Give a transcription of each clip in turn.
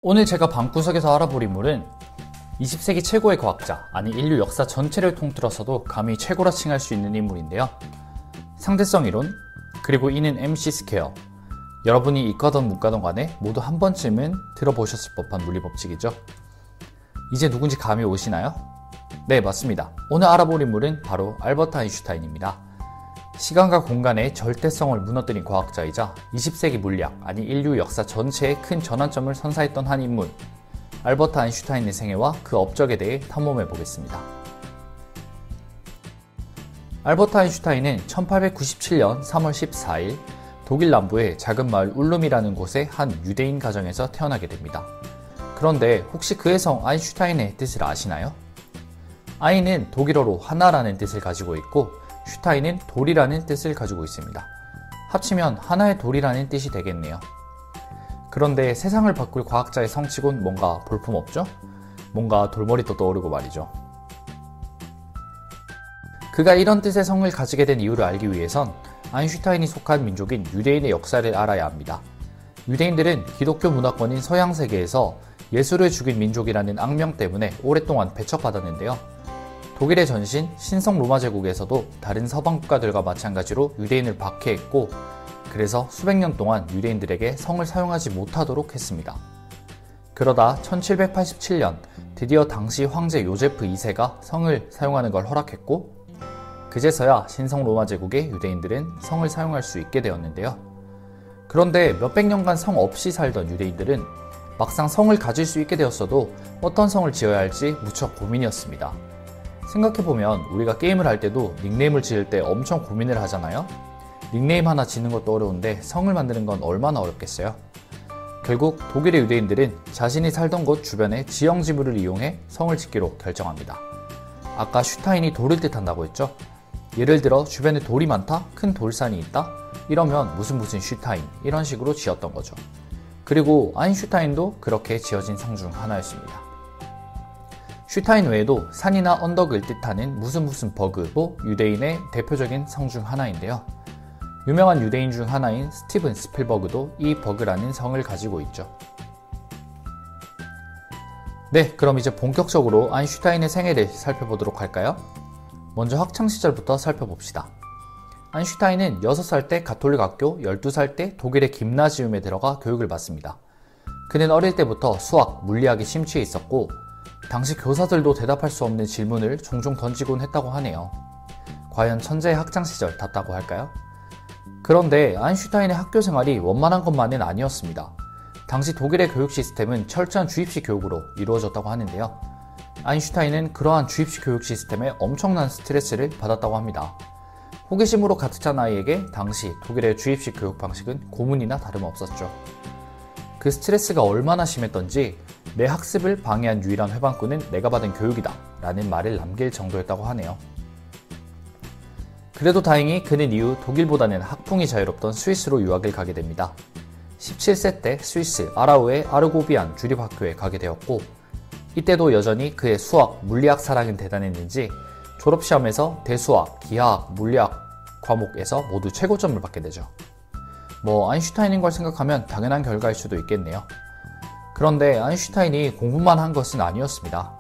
오늘 제가 방구석에서 알아볼 인물은 20세기 최고의 과학자, 아니 인류 역사 전체를 통틀어서도 감히 최고라 칭할 수 있는 인물인데요. 상대성 이론, 그리고 이는 MC 스퀘어. 여러분이 이과든 문과든 간에 모두 한 번쯤은 들어보셨을 법한 물리법칙이죠. 이제 누군지 감이 오시나요? 네, 맞습니다. 오늘 알아볼 인물은 바로 알버트 아인슈타인입니다. 시간과 공간의 절대성을 무너뜨린 과학자이자 20세기 물리학, 아니 인류 역사 전체에 큰 전환점을 선사했던 한 인물, 알버트 아인슈타인의 생애와 그 업적에 대해 탐험해 보겠습니다. 알버트 아인슈타인은 1897년 3월 14일 독일 남부의 작은 마을 울룸이라는 곳의 한 유대인 가정에서 태어나게 됩니다. 그런데 혹시 그의 성 아인슈타인의 뜻을 아시나요? 아인은 독일어로 하나라는 뜻을 가지고 있고 슈타인은 돌이라는 뜻을 가지고 있습니다. 합치면 하나의 돌이라는 뜻이 되겠네요. 그런데 세상을 바꿀 과학자의 성치곤 뭔가 볼품없죠? 뭔가 돌머리도 떠오르고 말이죠. 그가 이런 뜻의 성을 가지게 된 이유를 알기 위해선 아인슈타인이 속한 민족인 유대인의 역사를 알아야 합니다. 유대인들은 기독교 문화권인 서양 세계에서 예수를 죽인 민족이라는 악명 때문에 오랫동안 배척받았는데요. 독일의 전신 신성 로마 제국에서도 다른 서방 국가들과 마찬가지로 유대인을 박해했고, 그래서 수백 년 동안 유대인들에게 성을 사용하지 못하도록 했습니다. 그러다 1787년 드디어 당시 황제 요제프 2세가 성을 사용하는 걸 허락했고, 그제서야 신성 로마 제국의 유대인들은 성을 사용할 수 있게 되었는데요. 그런데 몇백 년간 성 없이 살던 유대인들은 막상 성을 가질 수 있게 되었어도 어떤 성을 지어야 할지 무척 고민이었습니다. 생각해보면 우리가 게임을 할 때도 닉네임을 지을 때 엄청 고민을 하잖아요. 닉네임 하나 짓는 것도 어려운데 성을 만드는 건 얼마나 어렵겠어요. 결국 독일의 유대인들은 자신이 살던 곳 주변의 지형 지물을 이용해 성을 짓기로 결정합니다. 아까 슈타인이 돌을 뜻한다고 했죠? 예를 들어 주변에 돌이 많다? 큰 돌산이 있다? 이러면 무슨 슈타인 이런 식으로 지었던 거죠. 그리고 아인슈타인도 그렇게 지어진 성 중 하나였습니다. 슈타인 외에도 산이나 언덕을 뜻하는 무슨 버그도 유대인의 대표적인 성 중 하나인데요. 유명한 유대인 중 하나인 스티븐 스필버그도 이 버그라는 성을 가지고 있죠. 네, 그럼 이제 본격적으로 아인슈타인의 생애를 살펴보도록 할까요? 먼저 학창시절부터 살펴봅시다. 아인슈타인은 6살 때 가톨릭 학교, 12살 때 독일의 김나지움에 들어가 교육을 받습니다. 그는 어릴 때부터 수학, 물리학에 심취해 있었고 당시 교사들도 대답할 수 없는 질문을 종종 던지곤 했다고 하네요. 과연 천재의 학창시절 닿다고 할까요? 그런데 아인슈타인의 학교 생활이 원만한 것만은 아니었습니다. 당시 독일의 교육 시스템은 철저한 주입식 교육으로 이루어졌다고 하는데요. 아인슈타인은 그러한 주입식 교육 시스템에 엄청난 스트레스를 받았다고 합니다. 호기심으로 가득 찬 아이에게 당시 독일의 주입식 교육 방식은 고문이나 다름없었죠. 그 스트레스가 얼마나 심했던지 내 학습을 방해한 유일한 회방꾼은 내가 받은 교육이다 라는 말을 남길 정도였다고 하네요. 그래도 다행히 그는 이후 독일보다는 학풍이 자유롭던 스위스로 유학을 가게 됩니다. 17세 때 스위스 아라우의 아르고비안 주립학교에 가게 되었고, 이때도 여전히 그의 수학, 물리학 사랑은 대단했는지 졸업시험에서 대수학, 기하학, 물리학 과목에서 모두 최고점을 받게 되죠. 아인슈타인인 걸 생각하면 당연한 결과일 수도 있겠네요. 그런데 아인슈타인이 공부만 한 것은 아니었습니다.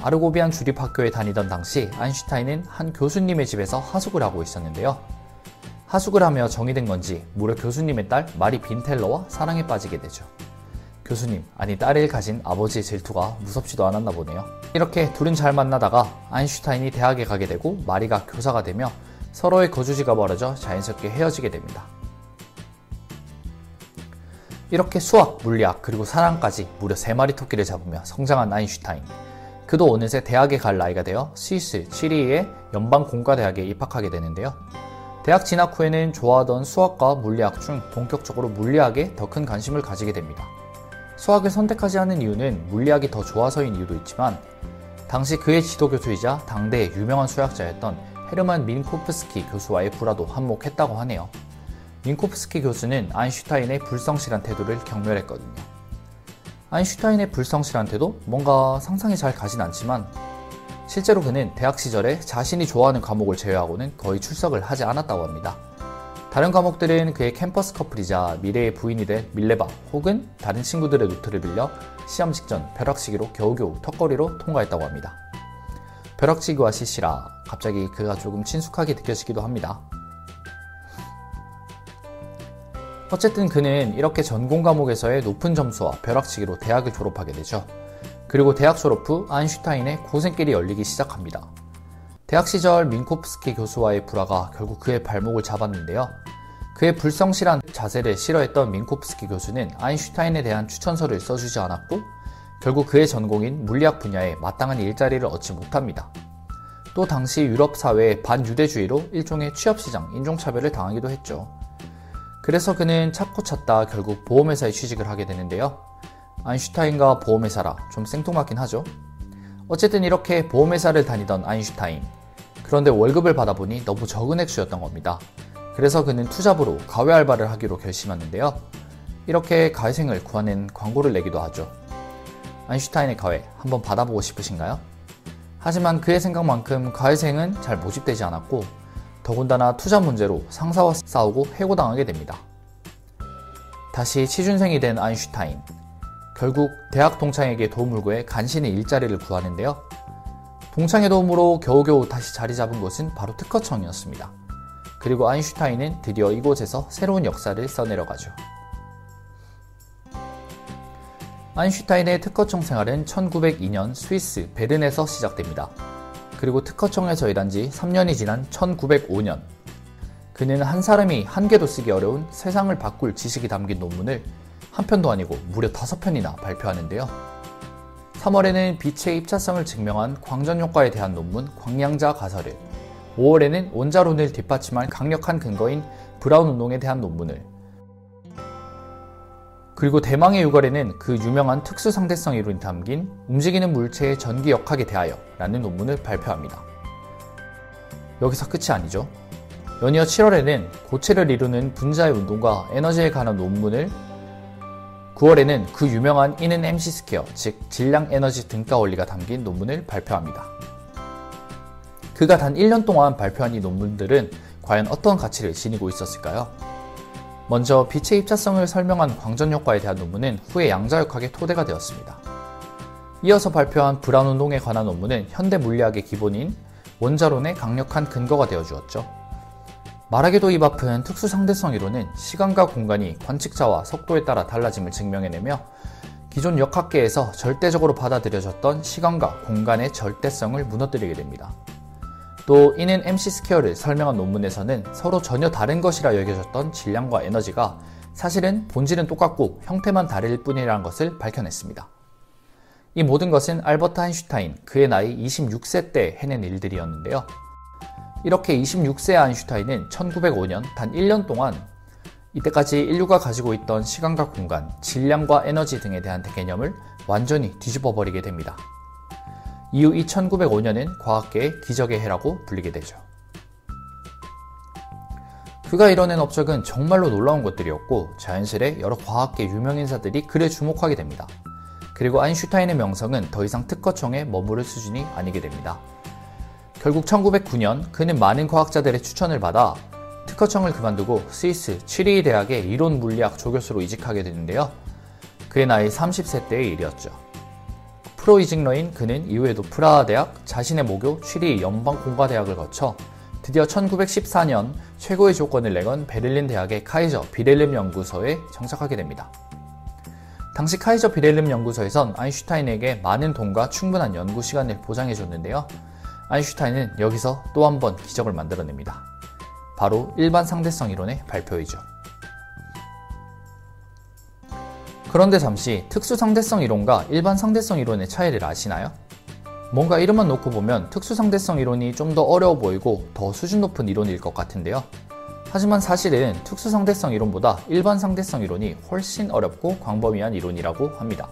아르고비안 주립학교에 다니던 당시 아인슈타인은 한 교수님의 집에서 하숙을 하고 있었는데요. 하숙을 하며 정이 든 건지 무려 교수님의 딸 마리 빈텔러와 사랑에 빠지게 되죠. 교수님, 아니 딸을 가진 아버지의 질투가 무섭지도 않았나 보네요. 이렇게 둘은 잘 만나다가 아인슈타인이 대학에 가게 되고 마리가 교사가 되며 서로의 거주지가 멀어져 자연스럽게 헤어지게 됩니다. 이렇게 수학, 물리학, 그리고 사랑까지 무려 3마리 토끼를 잡으며 성장한 아인슈타인. 그도 어느새 대학에 갈 나이가 되어 스위스 치리히의 연방공과대학에 입학하게 되는데요. 대학 진학 후에는 좋아하던 수학과 물리학 중 본격적으로 물리학에 더 큰 관심을 가지게 됩니다. 수학을 선택하지 않은 이유는 물리학이 더 좋아서인 이유도 있지만 당시 그의 지도교수이자 당대의 유명한 수학자였던 헤르만 민코프스키 교수와의 불화도 한몫했다고 하네요. 민코프스키 교수는 아인슈타인의 불성실한 태도를 경멸했거든요. 아인슈타인의 불성실한 태도? 뭔가 상상이 잘 가진 않지만 실제로 그는 대학 시절에 자신이 좋아하는 과목을 제외하고는 거의 출석을 하지 않았다고 합니다. 다른 과목들은 그의 캠퍼스 커플이자 미래의 부인이 될 밀레바 혹은 다른 친구들의 노트를 빌려 시험 직전 벼락치기로 겨우겨우 턱걸이로 통과했다고 합니다. 벼락치기와 CC라 갑자기 그가 조금 친숙하게 느껴지기도 합니다. 어쨌든 그는 이렇게 전공 과목에서의 높은 점수와 벼락치기로 대학을 졸업하게 되죠. 그리고 대학 졸업 후 아인슈타인의 고생길이 열리기 시작합니다. 대학 시절 민코프스키 교수와의 불화가 결국 그의 발목을 잡았는데요. 그의 불성실한 자세를 싫어했던 민코프스키 교수는 아인슈타인에 대한 추천서를 써주지 않았고 결국 그의 전공인 물리학 분야에 마땅한 일자리를 얻지 못합니다. 또 당시 유럽 사회의 반유대주의로 일종의 취업시장, 인종차별을 당하기도 했죠. 그래서 그는 찾고 찾다 결국 보험회사에 취직을 하게 되는데요. 아인슈타인과 보험회사라 좀 생뚱맞긴 하죠. 어쨌든 이렇게 보험회사를 다니던 아인슈타인. 그런데 월급을 받아보니 너무 적은 액수였던 겁니다. 그래서 그는 투잡으로 가외 알바를 하기로 결심했는데요. 이렇게 가회생을 구하는 광고를 내기도 하죠. 아인슈타인의 가회 한번 받아보고 싶으신가요? 하지만 그의 생각만큼 가회생은 잘 모집되지 않았고 더군다나 투자 문제로 상사와 싸우고 해고당하게 됩니다. 다시 취준생이 된 아인슈타인. 결국 대학 동창에게 도움을 구해 간신히 일자리를 구하는데요. 동창의 도움으로 겨우겨우 다시 자리 잡은 곳은 바로 특허청이었습니다. 그리고 아인슈타인은 드디어 이곳에서 새로운 역사를 써내려가죠. 아인슈타인의 특허청 생활은 1902년 스위스 베른에서 시작됩니다. 그리고 특허청에서 일한 지 3년이 지난 1905년 그는 한 사람이 한 개도 쓰기 어려운 세상을 바꿀 지식이 담긴 논문을 한 편도 아니고 무려 5편이나 발표하는데요. 3월에는 빛의 입자성을 증명한 광전효과에 대한 논문 광량자 가설을, 5월에는 원자론을 뒷받침할 강력한 근거인 브라운 운동에 대한 논문을, 그리고 대망의 6월에는 그 유명한 특수상대성 이론이 담긴 움직이는 물체의 전기 역학에 대하여 라는 논문을 발표합니다. 여기서 끝이 아니죠. 연이어 7월에는 고체를 이루는 분자의 운동과 에너지에 관한 논문을, 9월에는 그 유명한 E는 mc 스퀘어, 즉 질량 에너지 등가 원리가 담긴 논문을 발표합니다. 그가 단 1년 동안 발표한 이 논문들은 과연 어떤 가치를 지니고 있었을까요? 먼저 빛의 입자성을 설명한 광전효과에 대한 논문은 후에 양자역학의 토대가 되었습니다. 이어서 발표한 브라운 운동에 관한 논문은 현대 물리학의 기본인 원자론의 강력한 근거가 되어주었죠. 말하기도 입 아픈 특수상대성 이론은 시간과 공간이 관측자와 속도에 따라 달라짐을 증명해내며 기존 역학계에서 절대적으로 받아들여졌던 시간과 공간의 절대성을 무너뜨리게 됩니다. 또 이는 mc 스퀘어를 설명한 논문에서는 서로 전혀 다른 것이라 여겨졌던 질량과 에너지가 사실은 본질은 똑같고 형태만 다를 뿐이라는 것을 밝혀냈습니다. 이 모든 것은 알버트 아인슈타인, 그의 나이 26세 때 해낸 일들이었는데요. 이렇게 26세의 아인슈타인은 1905년 단 1년 동안 이때까지 인류가 가지고 있던 시간과 공간, 질량과 에너지 등에 대한 개념을 완전히 뒤집어버리게 됩니다. 이후 이 1905년은 과학계의 기적의 해라고 불리게 되죠. 그가 이뤄낸 업적은 정말로 놀라운 것들이었고 자연스레 여러 과학계 유명인사들이 그를 주목하게 됩니다. 그리고 아인슈타인의 명성은 더 이상 특허청에 머무를 수준이 아니게 됩니다. 결국 1909년 그는 많은 과학자들의 추천을 받아 특허청을 그만두고 스위스 취리히 대학의 이론 물리학 조교수로 이직하게 되는데요. 그의 나이 30세 때의 일이었죠. 프로 이직러인 그는 이후에도 프라하 대학, 자신의 모교 취리히 연방공과대학을 거쳐 드디어 1914년 최고의 조건을 내건 베를린 대학의 카이저 비렐름 연구소에 정착하게 됩니다. 당시 카이저 비렐름 연구소에선 아인슈타인에게 많은 돈과 충분한 연구 시간을 보장해줬는데요. 아인슈타인은 여기서 또 한 번 기적을 만들어냅니다. 바로 일반 상대성 이론의 발표이죠. 그런데 잠시 특수 상대성 이론과 일반 상대성 이론의 차이를 아시나요? 뭔가 이름만 놓고 보면 특수 상대성 이론이 좀 더 어려워 보이고 더 수준 높은 이론일 것 같은데요. 하지만 사실은 특수 상대성 이론보다 일반 상대성 이론이 훨씬 어렵고 광범위한 이론이라고 합니다.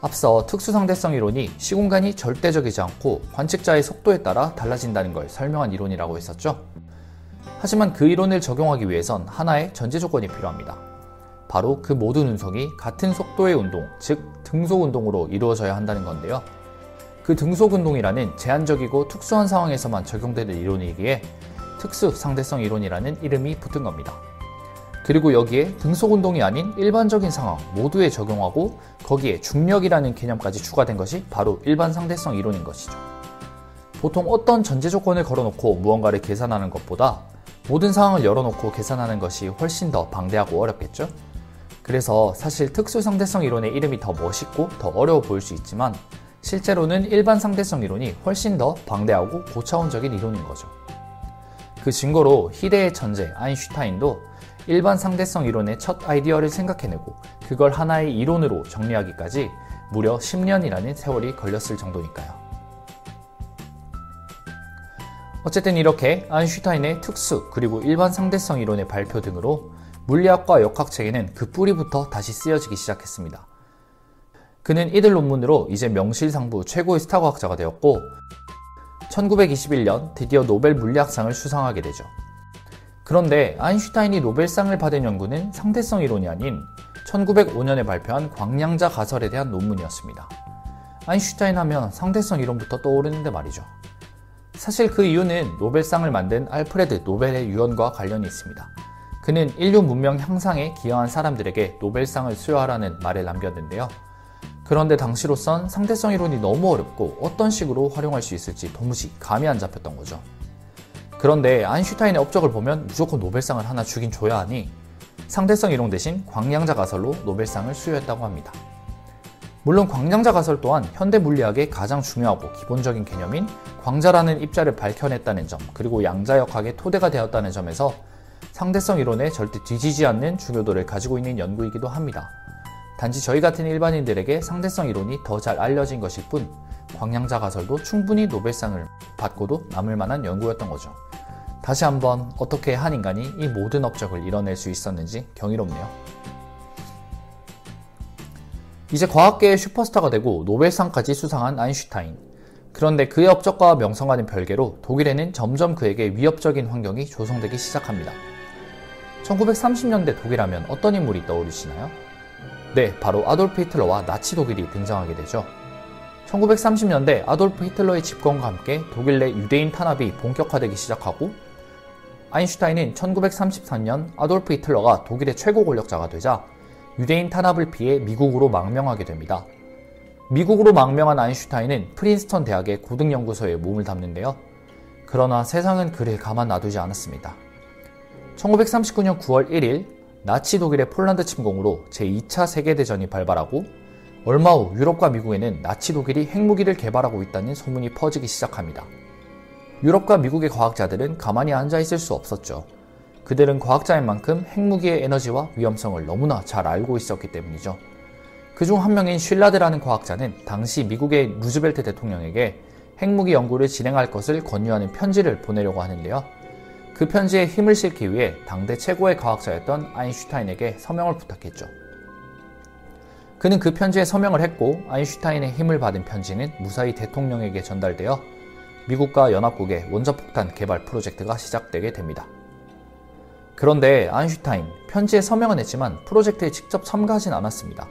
앞서 특수 상대성 이론이 시공간이 절대적이지 않고 관측자의 속도에 따라 달라진다는 걸 설명한 이론이라고 했었죠. 하지만 그 이론을 적용하기 위해선 하나의 전제 조건이 필요합니다. 바로 그 모든 운송이 같은 속도의 운동, 즉 등속 운동으로 이루어져야 한다는 건데요. 그 등속 운동이라는 제한적이고 특수한 상황에서만 적용되는 이론이기에 특수 상대성 이론이라는 이름이 붙은 겁니다. 그리고 여기에 등속운동이 아닌 일반적인 상황 모두에 적용하고 거기에 중력이라는 개념까지 추가된 것이 바로 일반 상대성 이론인 것이죠. 보통 어떤 전제 조건을 걸어놓고 무언가를 계산하는 것보다 모든 상황을 열어놓고 계산하는 것이 훨씬 더 방대하고 어렵겠죠? 그래서 사실 특수 상대성 이론의 이름이 더 멋있고 더 어려워 보일 수 있지만 실제로는 일반 상대성 이론이 훨씬 더 방대하고 고차원적인 이론인 거죠. 그 증거로 희대의 천재 아인슈타인도 일반 상대성 이론의 첫 아이디어를 생각해내고 그걸 하나의 이론으로 정리하기까지 무려 10년이라는 세월이 걸렸을 정도니까요. 어쨌든 이렇게 아인슈타인의 특수 그리고 일반 상대성 이론의 발표 등으로 물리학과 역학책에는 그 뿌리부터 다시 쓰여지기 시작했습니다. 그는 이들 논문으로 이제 명실상부 최고의 스타 과학자가 되었고 1921년 드디어 노벨 물리학상을 수상하게 되죠. 그런데 아인슈타인이 노벨상을 받은 연구는 상대성 이론이 아닌 1905년에 발표한 광량자 가설에 대한 논문이었습니다. 아인슈타인 하면 상대성 이론부터 떠오르는데 말이죠. 사실 그 이유는 노벨상을 만든 알프레드 노벨의 유언과 관련이 있습니다. 그는 인류 문명 향상에 기여한 사람들에게 노벨상을 수여하라는 말을 남겼는데요. 그런데 당시로선 상대성 이론이 너무 어렵고 어떤 식으로 활용할 수 있을지 도무지 감이 안 잡혔던 거죠. 그런데 아인슈타인의 업적을 보면 무조건 노벨상을 하나 주긴 줘야 하니 상대성 이론 대신 광량자 가설로 노벨상을 수여했다고 합니다. 물론 광량자 가설 또한 현대 물리학의 가장 중요하고 기본적인 개념인 광자라는 입자를 밝혀냈다는 점, 그리고 양자역학의 토대가 되었다는 점에서 상대성 이론에 절대 뒤지지 않는 중요도를 가지고 있는 연구이기도 합니다. 단지 저희 같은 일반인들에게 상대성 이론이 더 잘 알려진 것일 뿐 광량자 가설도 충분히 노벨상을 받고도 남을 만한 연구였던 거죠. 다시 한번 어떻게 한 인간이 이 모든 업적을 이뤄낼 수 있었는지 경이롭네요. 이제 과학계의 슈퍼스타가 되고 노벨상까지 수상한 아인슈타인. 그런데 그의 업적과 명성과는 별개로 독일에는 점점 그에게 위협적인 환경이 조성되기 시작합니다. 1930년대 독일하면 어떤 인물이 떠오르시나요? 네, 바로 아돌프 히틀러와 나치 독일이 등장하게 되죠. 1930년대 아돌프 히틀러의 집권과 함께 독일 내 유대인 탄압이 본격화되기 시작하고 아인슈타인은 1933년 아돌프 히틀러가 독일의 최고 권력자가 되자 유대인 탄압을 피해 미국으로 망명하게 됩니다. 미국으로 망명한 아인슈타인은 프린스턴 대학의 고등연구소에 몸을 담는데요. 그러나 세상은 그를 가만 놔두지 않았습니다. 1939년 9월 1일 나치 독일의 폴란드 침공으로 제2차 세계대전이 발발하고 얼마 후 유럽과 미국에는 나치 독일이 핵무기를 개발하고 있다는 소문이 퍼지기 시작합니다. 유럽과 미국의 과학자들은 가만히 앉아있을 수 없었죠. 그들은 과학자인 만큼 핵무기의 에너지와 위험성을 너무나 잘 알고 있었기 때문이죠. 그중 한 명인 쉴라드라는 과학자는 당시 미국의 루즈벨트 대통령에게 핵무기 연구를 진행할 것을 권유하는 편지를 보내려고 하는데요. 그 편지에 힘을 실기 위해 당대 최고의 과학자였던 아인슈타인에게 서명을 부탁했죠. 그는 그 편지에 서명을 했고 아인슈타인의 힘을 받은 편지는 무사히 대통령에게 전달되어 미국과 연합국의 원자폭탄 개발 프로젝트가 시작되게 됩니다. 그런데 아인슈타인, 편지에 서명은 했지만 프로젝트에 직접 참가하진 않았습니다.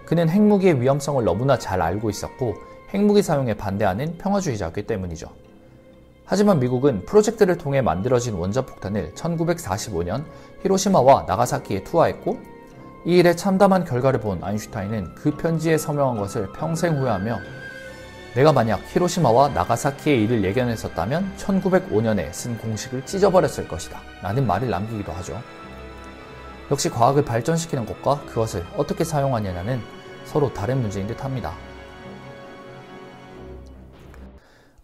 그는 핵무기의 위험성을 너무나 잘 알고 있었고 핵무기 사용에 반대하는 평화주의자였기 때문이죠. 하지만 미국은 프로젝트를 통해 만들어진 원자폭탄을 1945년 히로시마와 나가사키에 투하했고 이 일에 참담한 결과를 본 아인슈타인은 그 편지에 서명한 것을 평생 후회하며 내가 만약 히로시마와 나가사키의 일을 예견했었다면 1905년에 쓴 공식을 찢어버렸을 것이다 라는 말을 남기기도 하죠. 역시 과학을 발전시키는 것과 그것을 어떻게 사용하느냐는 서로 다른 문제인 듯 합니다.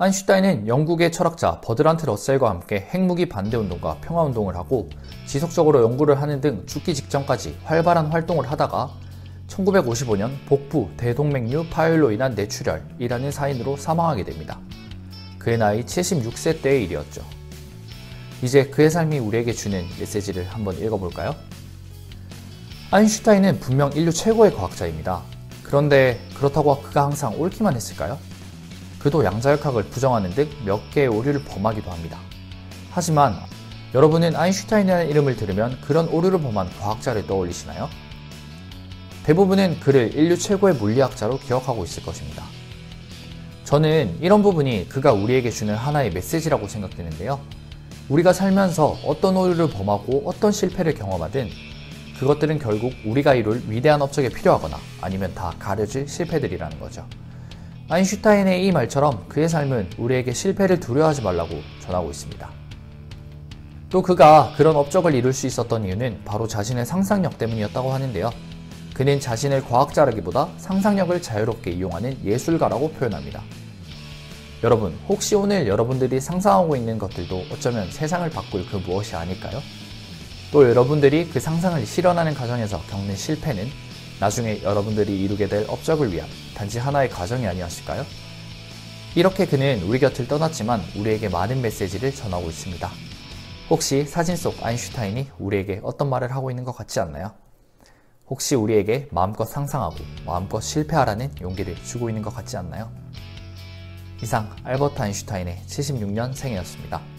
아인슈타인은 영국의 철학자 버드란트 러셀과 함께 핵무기 반대운동과 평화운동을 하고 지속적으로 연구를 하는 등 죽기 직전까지 활발한 활동을 하다가 1955년 복부 대동맥류 파열로 인한 뇌출혈이라는 사인으로 사망하게 됩니다. 그의 나이 76세 때의 일이었죠. 이제 그의 삶이 우리에게 주는 메시지를 한번 읽어볼까요? 아인슈타인은 분명 인류 최고의 과학자입니다. 그런데 그렇다고 그가 항상 옳기만 했을까요? 그도 양자역학을 부정하는 등 몇 개의 오류를 범하기도 합니다. 하지만 여러분은 아인슈타인이라는 이름을 들으면 그런 오류를 범한 과학자를 떠올리시나요? 대부분은 그를 인류 최고의 물리학자로 기억하고 있을 것입니다. 저는 이런 부분이 그가 우리에게 주는 하나의 메시지라고 생각되는데요. 우리가 살면서 어떤 오류를 범하고 어떤 실패를 경험하든 그것들은 결국 우리가 이룰 위대한 업적에 필요하거나 아니면 다 가려질 실패들이라는 거죠. 아인슈타인의 이 말처럼 그의 삶은 우리에게 실패를 두려워하지 말라고 전하고 있습니다. 또 그가 그런 업적을 이룰 수 있었던 이유는 바로 자신의 상상력 때문이었다고 하는데요. 그는 자신을 과학자라기보다 상상력을 자유롭게 이용하는 예술가라고 표현합니다. 여러분, 혹시 오늘 여러분들이 상상하고 있는 것들도 어쩌면 세상을 바꿀 그 무엇이 아닐까요? 또 여러분들이 그 상상을 실현하는 과정에서 겪는 실패는 나중에 여러분들이 이루게 될 업적을 위한 단지 하나의 과정이 아니었을까요? 이렇게 그는 우리 곁을 떠났지만 우리에게 많은 메시지를 전하고 있습니다. 혹시 사진 속 아인슈타인이 우리에게 어떤 말을 하고 있는 것 같지 않나요? 혹시 우리에게 마음껏 상상하고 마음껏 실패하라는 용기를 주고 있는 것 같지 않나요? 이상 알버트 아인슈타인의 76년 생이었습니다.